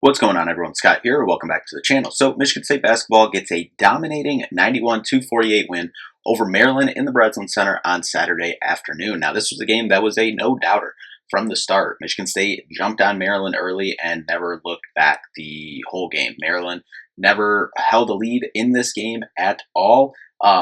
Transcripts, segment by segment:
What's going on, everyone? Scott here. Welcome back to the channel. So, Michigan State basketball gets a dominating 91-48 win over Maryland in the Breslin Center on Saturday afternoon. Now, this was a game that was a no-doubter from the start. Michigan State jumped on Maryland early and never looked back the whole game. Maryland never held a lead in this game at all.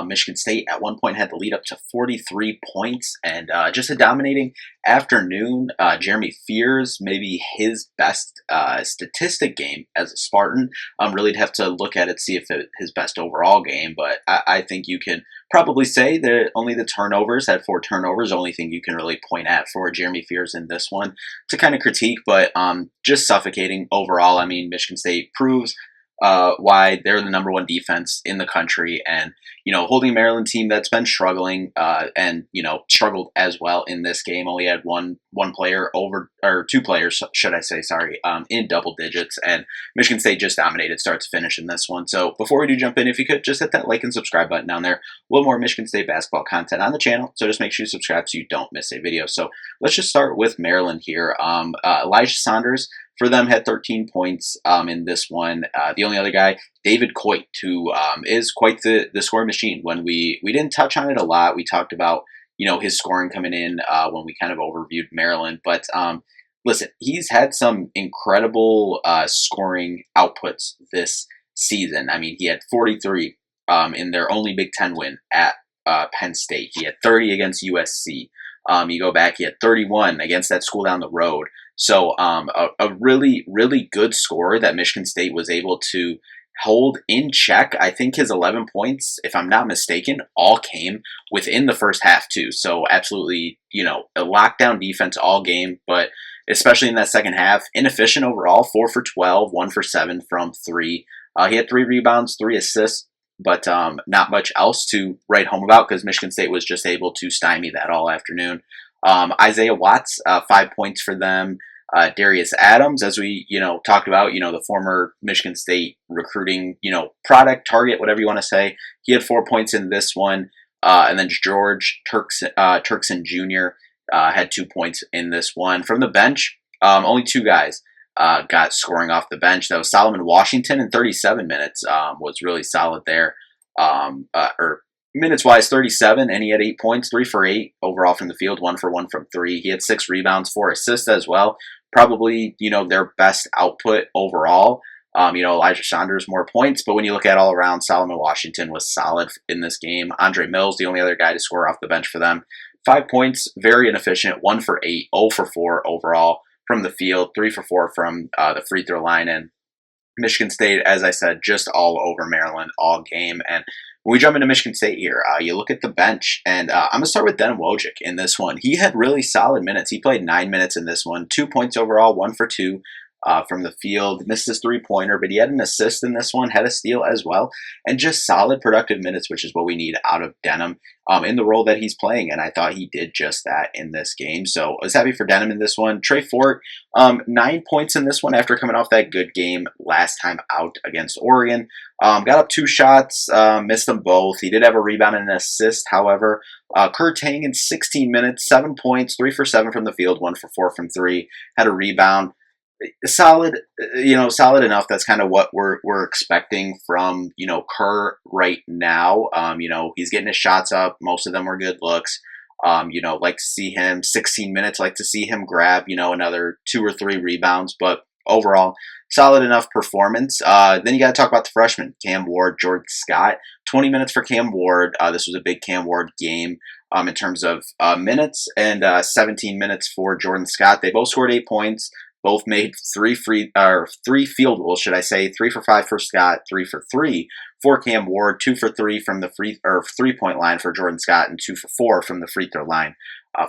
Michigan State at one point had the lead up to 43 points, and just a dominating afternoon. Jeremy Fears, maybe his best statistic game as a Spartan. Really have to look at it, see if his best overall game, but I think you can probably say that only the turnovers, had 4 turnovers, only thing you can really point at for Jeremy Fears in this one to kind of critique, but just suffocating overall. I mean, Michigan State proves why they're the #1 defense in the country, and holding a Maryland team that's been struggling and struggled as well in this game. Only had one player over, or 2 players, should I say, sorry, in double digits, and Michigan State just dominated start to finish in this one. So before we do jump in, if you could just hit that like and subscribe button down there. A little more Michigan State basketball content on the channel, so just make sure you subscribe so you don't miss a video. So let's just start with Maryland here. Elijah Saunders for them had 13 points in this one. The only other guy, David Coit, who is quite the scoring machine. When we didn't touch on it a lot, we talked about his scoring coming in when we kind of overviewed Maryland. But listen, he's had some incredible scoring outputs this season. I mean, he had 43 in their only Big Ten win at Penn State. He had 30 against USC. You go back, he had 31 against that school down the road. So a really, really good score that Michigan State was able to hold in check. I think his 11 points, if I'm not mistaken, all came within the first half too. So absolutely, a lockdown defense all game, but especially in that second half, inefficient overall, 4 for 12, 1 for 7 from 3. He had 3 rebounds, 3 assists, but not much else to write home about because Michigan State was just able to stymie that all afternoon. Isaiah Watts, 5 points for them. Darius Adams, as we talked about, the former Michigan State recruiting product, target, whatever you want to say. He had 4 points in this one, and then George Turkson Jr. Had 2 points in this one. From the bench, only 2 guys got scoring off the bench. That was Solomon Washington in 37 minutes. Was really solid there. Or minutes-wise, 37, and he had 8 points, 3 for 8 overall from the field, 1 for 1 from 3. He had 6 rebounds, 4 assists as well. Probably, their best output overall. Elijah Saunders, more points, but when you look at all around, Solomon Washington was solid in this game. Andre Mills, the only other guy to score off the bench for them. 5 points, very inefficient, 1 for 8, 0 for 4 overall from the field, 3 for 4 from the free throw line, and Michigan State, as I said, just all over Maryland all game. And when we jump into Michigan State here, you look at the bench, and I'm going to start with Denim Wojcik in this one. He had really solid minutes. He played 9 minutes in this one, 2 points overall, 1 for 2 from the field. Missed his 3-pointer, but he had an assist in this one, had a steal as well, and just solid productive minutes, which is what we need out of Denim in the role that he's playing, and I thought he did just that in this game. So I was happy for Denim in this one. Trey Fort, 9 points in this one after coming off that good game last time out against Oregon. Got up 2 shots, missed them both. He did have a rebound and an assist, however. Kurt Tang in 16 minutes, 7 points, 3 for 7 from the field, 1 for 4 from 3. Had a rebound. Solid, solid enough. That's kind of what we're expecting from Kerr right now. He's getting his shots up. Most of them were good looks. Like to see him 16 minutes. Like to see him grab another 2 or 3 rebounds. But overall, solid enough performance. Then you got to talk about the freshmen, Cam Ward, Jordan Scott. 20 minutes for Cam Ward. This was a big Cam Ward game in terms of minutes, and 17 minutes for Jordan Scott. They both scored 8 points. Both made 3 field goals, should I say? 3 for 5 for Scott, 3 for 3 for Cam Ward, 2 for 3 from the 3-point line for Jordan Scott, and 2 for 4 from the free throw line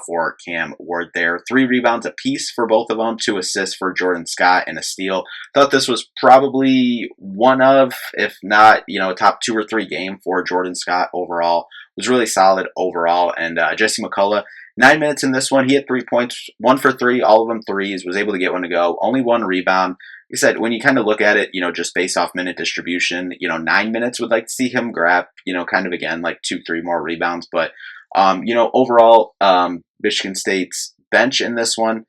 for Cam Ward there. 3 rebounds apiece for both of them, 2 assists for Jordan Scott, and a steal. Thought this was probably one of, if not, a top 2 or 3 game for Jordan Scott overall. Was really solid overall, and Jesse McCullough, 9 minutes in this one. He had 3 points, 1 for 3, all of them threes, was able to get one to go. Only 1 rebound. Like I said, when you kind of look at it, just based off minute distribution, 9 minutes would like to see him grab, kind of again, like 2, 3 more rebounds. But, overall, Michigan State's bench in this one,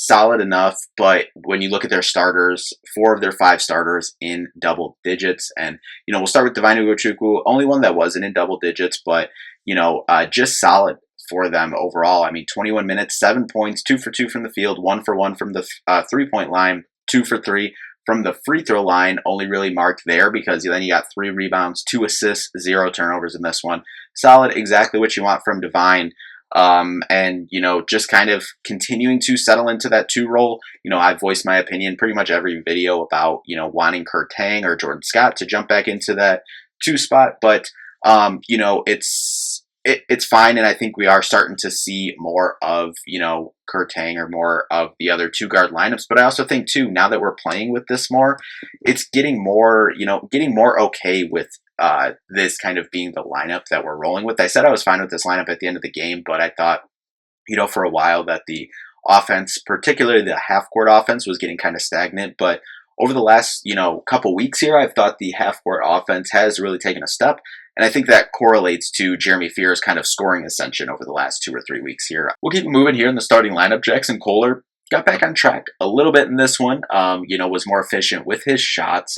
solid enough. But when you look at their starters, 4 of their 5 starters in double digits. And, we'll start with Divine Ugochukwu, only one that wasn't in double digits, but, just solid for them overall. I mean, 21 minutes, 7 points, 2 for 2 from the field, 1 for 1 from the 3-point line, 2 for 3 from the free throw line. Only really marked there because then you got 3 rebounds, 2 assists, 0 turnovers in this one. Solid, exactly what you want from Divine. And, just kind of continuing to settle into that 2 role. I've voiced my opinion pretty much every video about, wanting Kurt Tang or Jordan Scott to jump back into that 2 spot. But, it's fine, and I think we are starting to see more of, Kurt Tang or more of the other 2 guard lineups. But I also think, too, now that we're playing with this more, it's getting more, getting more okay with this kind of being the lineup that we're rolling with. I said I was fine with this lineup at the end of the game, but I thought, for a while that the offense, particularly the half-court offense, was getting kind of stagnant. But over the last, couple weeks here, I've thought the half-court offense has really taken a step. And I think that correlates to Jeremy Fear's kind of scoring ascension over the last 2 or 3 weeks here. We'll keep moving here in the starting lineup. Jackson Kohler got back on track a little bit in this one, was more efficient with his shots.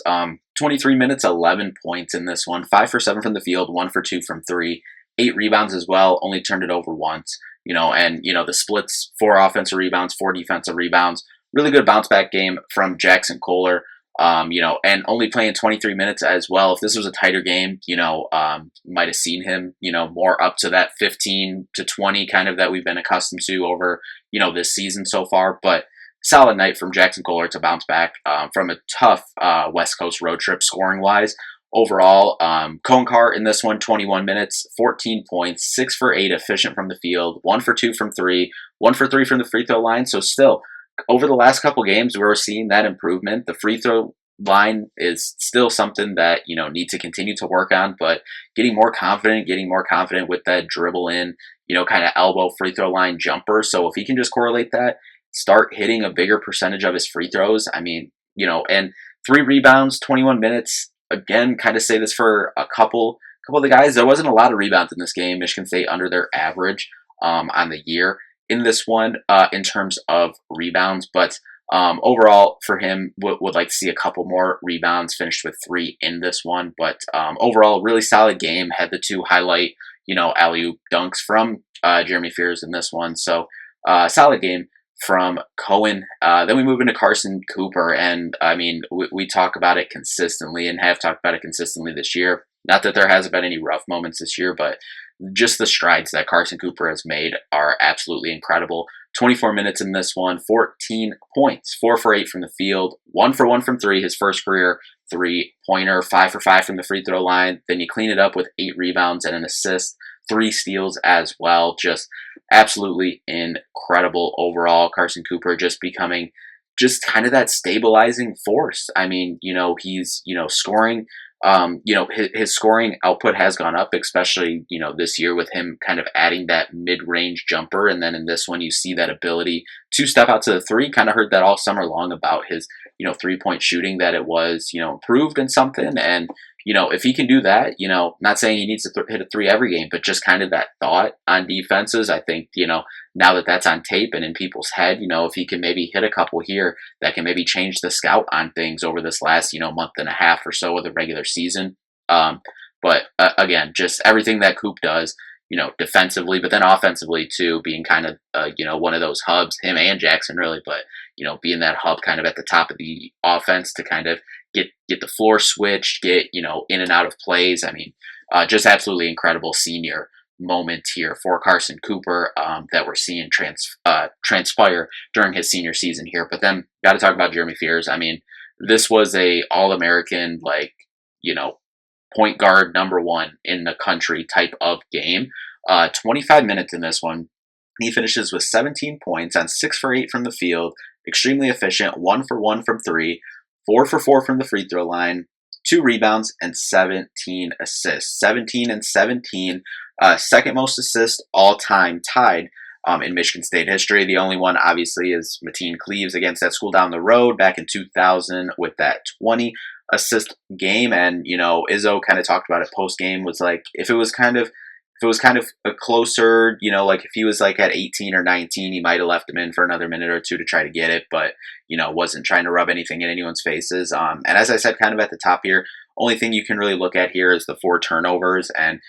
23 minutes, 11 points in this one, 5 for 7 from the field, 1 for 2 from 3, 8 rebounds as well, only turned it over once, the splits, 4 offensive rebounds, 4 defensive rebounds. Really good bounce back game from Jackson Kohler. And only playing 23 minutes as well. If this was a tighter game, might have seen him, more up to that 15 to 20 kind of that we've been accustomed to over, this season so far. But solid night from Jackson Kohler to bounce back from a tough West Coast road trip scoring wise. Overall, Konkar in this one, 21 minutes, 14 points, 6 for 8 efficient from the field, 1 for 2 from 3, 1 for 3 from the free throw line. So still, over the last couple games, we're seeing that improvement. The free throw line is still something that, need to continue to work on, but getting more confident with that dribble in, kind of elbow free throw line jumper. So if he can just correlate that, start hitting a bigger percentage of his free throws, and 3 rebounds, 21 minutes, again, kind of say this for a couple of the guys. There wasn't a lot of rebounds in this game. Michigan State under their average on the year in this one in terms of rebounds, but overall for him would like to see a couple more rebounds, finished with 3 in this one. But overall, really solid game. Had the 2 highlight alley-oop dunks from Jeremy Fears in this one. So solid game from Cohen. Then we move into Carson Cooper, and we talk about it consistently and have talked about it consistently this year. Not that there hasn't been any rough moments this year, but just the strides that Carson Cooper has made are absolutely incredible. 24 minutes in this one, 14 points, 4 for 8 from the field, 1 for 1 from 3, his first career 3-pointer, 5 for 5 from the free throw line. Then you clean it up with 8 rebounds and an assist, 3 steals as well. Just absolutely incredible overall. Carson Cooper just becoming just kind of that stabilizing force. He's, scoring. His scoring output has gone up, especially, this year with him kind of adding that mid-range jumper. And then in this one, you see that ability to step out to the 3. Kind of heard that all summer long about his, 3-point shooting, that it was, improved in something. And, if he can do that, not saying he needs to hit a 3 every game, but just kind of that thought on defenses. I think, now that that's on tape and in people's head, if he can maybe hit a couple here, that can maybe change the scout on things over this last, month and a half or so of the regular season. But again, just everything that Coop does, defensively, but then offensively too, being kind of, one of those hubs, him and Jackson really, but, being that hub kind of at the top of the offense to kind of get the floor switched, get, in and out of plays. Just absolutely incredible senior moment here for Carson Cooper that we're seeing transpire during his senior season here. But then got to talk about Jeremy Fears. This was a All-American, point guard #1 in the country type of game. 25 minutes in this one. He finishes with 17 points on 6 for 8 from the field, extremely efficient, 1 for 1 from 3, 4 for 4 from the free throw line, 2 rebounds, and 17 assists. 17 and 17, second most assists all time, tied in Michigan State history. The only one, obviously, is Mateen Cleaves against that school down the road back in 2000 with that 20 assist game. And, Izzo kind of talked about it post game, was like, if it If it was kind of a closer, like if he was like at 18 or 19, he might have left him in for another minute or two to try to get it, but wasn't trying to rub anything in anyone's faces. And as I said, kind of at the top here, only thing you can really look at here is the 4 turnovers. And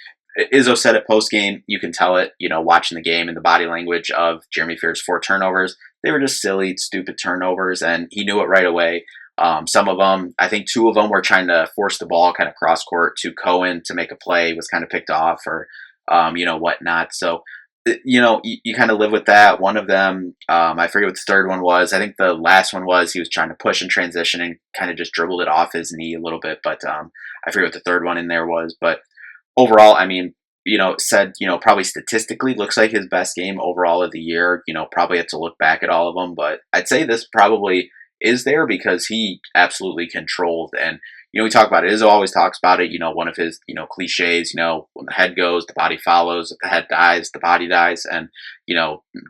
Izzo said it post game, you can tell it, watching the game and the body language of Jeremy Fear's 4 turnovers. They were just silly, stupid turnovers, and he knew it right away. Some of them, I think 2 of them were trying to force the ball kind of cross court to Cohen to make a play, was kind of picked off or, whatnot. So, you kind of live with that. One of them, I forget what the third one was. I think the last one was he was trying to push and transition and kind of just dribbled it off his knee a little bit. But I forget what the third one in there was. But overall, I mean, said, probably statistically looks like his best game overall of the year. Probably have to look back at all of them. But I'd say this probably is there because he absolutely controlled. And, we talk about it. Izzo always talks about it. One of his, cliches, when the head goes, the body follows. If the head dies, the body dies. And,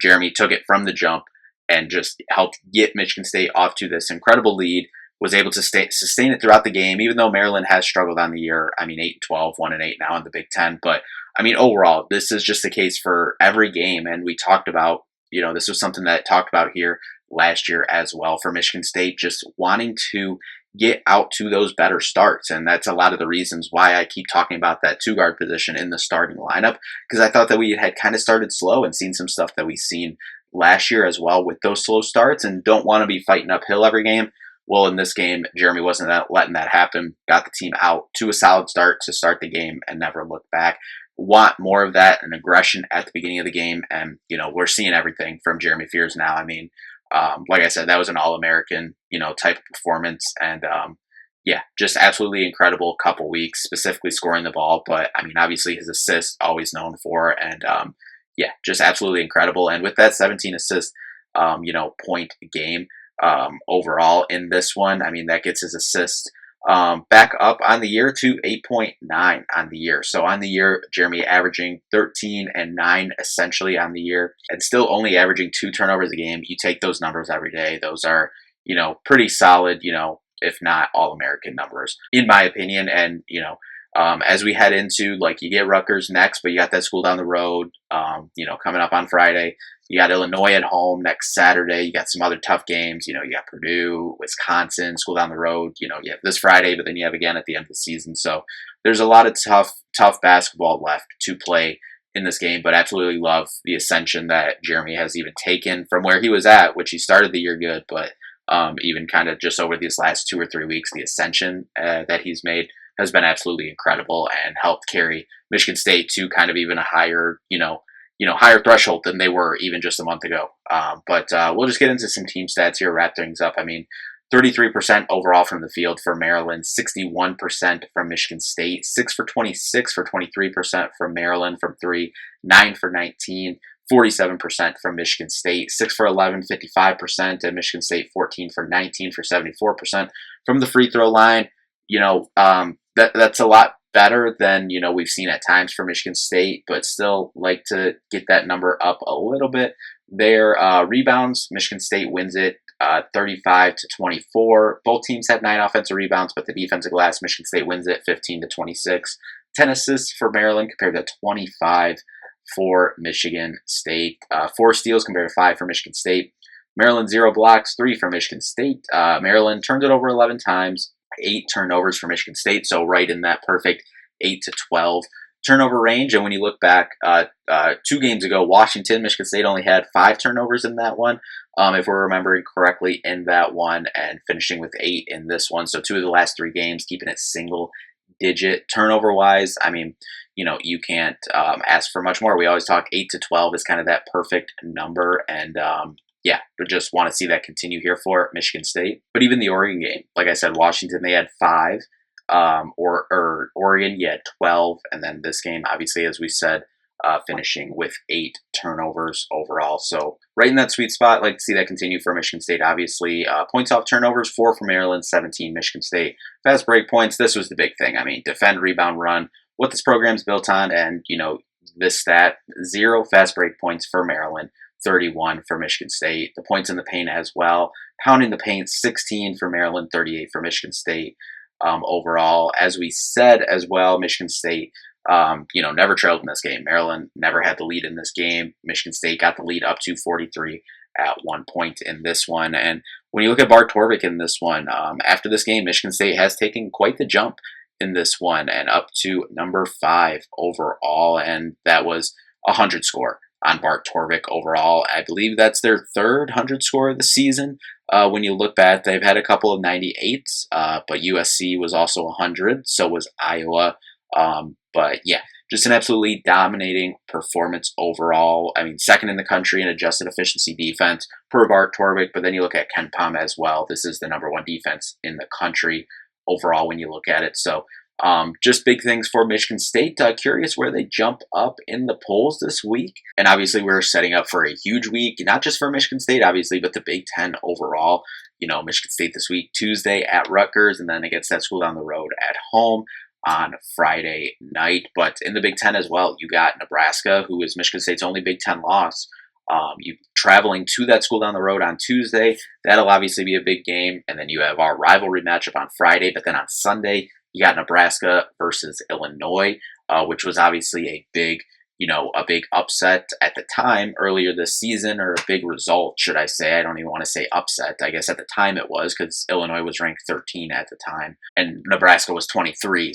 Jeremy took it from the jump and just helped get Michigan State off to this incredible lead, was able to sustain it throughout the game, even though Maryland has struggled on the year. I mean, 8-12, 1-8 now in the Big Ten. But, I mean, overall, this is just the case for every game. And we talked about, this was something that talked about here last year as well for Michigan State, just wanting to get out to those better starts. And that's a lot of the reasons why I keep talking about that 2-guard position in the starting lineup, because I thought that we had kind of started slow and seen some stuff that we've seen last year as well with those slow starts and don't want to be fighting uphill every game. Well, in this game, Jeremy wasn't letting that happen, got the team out to a solid start to start the game and never looked back. Want more of that and aggression at the beginning of the game. And, we're seeing everything from Jeremy Fears now. I mean, like I said, that was an All-American, type of performance. And, just absolutely incredible couple weeks, specifically scoring the ball. But, I mean, obviously his assists, always known for. And, just absolutely incredible. And with that 17 assist, point game overall in this one, I mean, that gets his assist back up on the year to 8.9 on the year. So on the year, Jeremy averaging 13 and 9 essentially on the year and still only averaging 2 turnovers a game. You take those numbers every day. Those are, pretty solid, if not All-American numbers, in my opinion. And, as we head into, like, you get Rutgers next, but you got that school down the road, coming up on Friday. You got Illinois at home next Saturday. You got some other tough games. You got Purdue, Wisconsin, school down the road. You have this Friday, but then you have again at the end of the season. So there's a lot of tough basketball left to play in this game, but absolutely love the ascension that Jeremy has even taken from where he was at, which he started the year good, but even kind of just over these last 2 or 3 weeks, the ascension that he's made has been absolutely incredible and helped carry Michigan State to kind of even a higher, higher threshold than they were even just a month ago. But we'll just get into some team stats here, wrap things up. I mean, 33% overall from the field for Maryland, 61% from Michigan State, 6 for 26 for 23% from Maryland from 3, 9 for 19, 47% from Michigan State, 6 for 11, 55%, and Michigan State 14 for 19 for 74% from the free throw line. That's a lot better than, we've seen at times for Michigan State, but still like to get that number up a little bit. Their rebounds, Michigan State wins it 35-24. Both teams have 9 offensive rebounds, but the defensive glass, Michigan State wins it 15-26. 10 assists for Maryland compared to 25 for Michigan State. 4 steals compared to 5 for Michigan State. Maryland 0 blocks, 3 for Michigan State. Maryland turned it over 11 times. 8 turnovers for Michigan State, so right in that perfect 8-12 turnover range. And when you look back 2 games ago, Washington, Michigan State only had 5 turnovers in that one, if we're remembering correctly, in that one, and finishing with 8 in this one. So 2 of the last 3 games, keeping it single digit turnover-wise. I mean, you can't ask for much more. We always talk 8-12 is kind of that perfect number, and we just want to see that continue here for Michigan State. But even the Oregon game, like I said, Washington, they had 5, or Oregon, you had 12, and then this game, obviously, as we said, finishing with 8 turnovers overall. So right in that sweet spot, like to see that continue for Michigan State, obviously. Points off turnovers, 4 for Maryland, 17 Michigan State. Fast break points, this was the big thing. I mean, defend, rebound, run, what this program's built on, and, this stat, 0 fast break points for Maryland, 31 for Michigan State. The points in the paint as well. Pounding the paint, 16 for Maryland, 38 for Michigan State overall. As we said as well, Michigan State Never trailed in this game. Maryland never had the lead in this game. Michigan State got the lead up to 43 at one point in this one. And when you look at Bart Torvik in this one, after this game, Michigan State has taken quite the jump in this one and up to number 5 overall. And that was a 100 score on Bart Torvik overall. I believe that's their third 100 score of the season. When you look back, they've had a couple of 98s, but USC was also 100. So was Iowa. But yeah, just an absolutely dominating performance overall. I mean, second in the country in adjusted efficiency defense per Bart Torvik, but then you look at Ken Pom as well. This is the number 1 defense in the country overall when you look at it. So just big things for Michigan State. Curious where they jump up in the polls this week. And obviously we're setting up for a huge week, not just for Michigan State, obviously, but the Big Ten overall. Michigan State this week, Tuesday at Rutgers, and then it gets that school down the road at home on Friday night. But in the Big Ten as well, you got Nebraska, who is Michigan State's only Big Ten loss. You traveling to that school down the road on Tuesday. That'll obviously be a big game. And then you have our rivalry matchup on Friday. But then on Sunday, you got Nebraska versus Illinois, which was obviously a big upset at the time earlier this season, or a big result, should I say. I don't even want to say upset. I guess at the time it was, because Illinois was ranked 13 at the time and Nebraska was 23.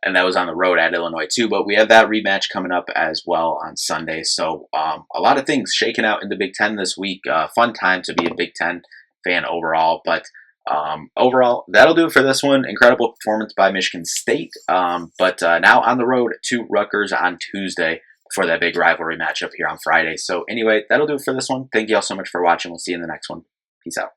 And that was on the road at Illinois too. But we have that rematch coming up as well on Sunday. So a lot of things shaking out in the Big Ten this week. Fun time to be a Big Ten fan overall. But overall, that'll do it for this one. Incredible performance by Michigan State. But now on the road to Rutgers on Tuesday for that big rivalry matchup here on Friday. So anyway, that'll do it for this one. Thank you all so much for watching. We'll see you in the next one. Peace out.